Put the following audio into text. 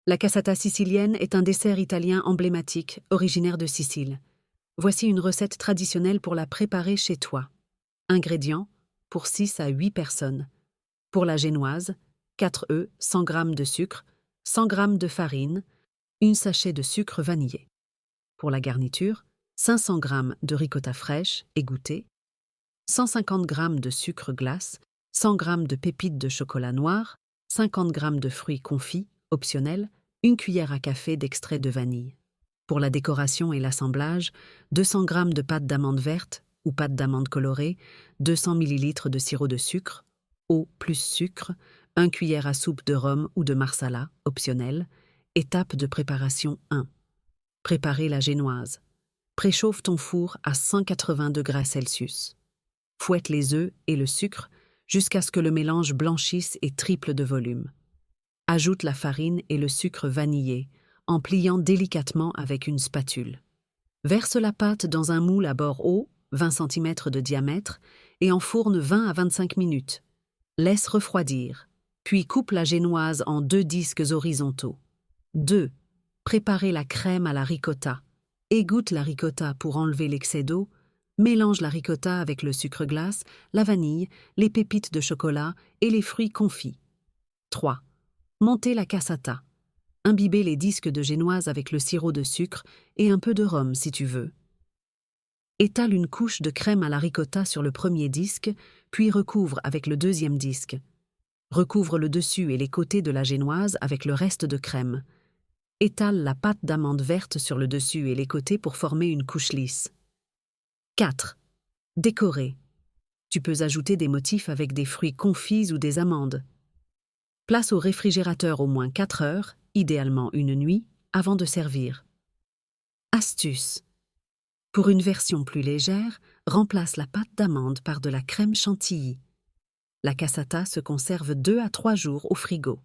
La cassata sicilienne est un dessert italien emblématique, originaire de Sicile. Voici une recette traditionnelle pour la préparer chez toi. Ingrédients pour 6 à 8 personnes. Pour la génoise, 4 œufs, 100 g de sucre, 100 g de farine, une sachet de sucre vanillé. Pour la garniture, 500 g de ricotta fraîche, égouttée, 150 g de sucre glace, 100 g de pépites de chocolat noir, 50 g de fruits confits, optionnels, une cuillère à café d'extrait de vanille. Pour la décoration et l'assemblage, 200 g de pâte d'amande verte ou pâte d'amande colorée, 200 ml de sirop de sucre, eau plus sucre, 1 cuillère à soupe de rhum ou de marsala, optionnel. Étape de préparation 1. Préparer la génoise. Préchauffe ton four à 180 degrés Celsius. Fouette les œufs et le sucre jusqu'à ce que le mélange blanchisse et triple de volume. Ajoute la farine et le sucre vanillé en pliant délicatement avec une spatule. Verse la pâte dans un moule à bord haut, 20 cm de diamètre, et enfourne 20 à 25 minutes. Laisse refroidir, puis coupe la génoise en 2 disques horizontaux. 2. Préparer la crème à la ricotta. Égoutte la ricotta pour enlever l'excès d'eau. Mélange la ricotta avec le sucre glace, la vanille, les pépites de chocolat et les fruits confits. 3. Monter la cassata. Imbiber les disques de génoise avec le sirop de sucre et un peu de rhum si tu veux. Étale une couche de crème à la ricotta sur le premier disque, puis recouvre avec le deuxième disque. Recouvre le dessus et les côtés de la génoise avec le reste de crème. Étale la pâte d'amande verte sur le dessus et les côtés pour former une couche lisse. 4. Décorer. Tu peux ajouter des motifs avec des fruits confits ou des amandes. Place au réfrigérateur au moins 4 heures, idéalement une nuit, avant de servir. Astuce. Pour une version plus légère, remplace la pâte d'amande par de la crème chantilly. La cassata se conserve 2 à 3 jours au frigo.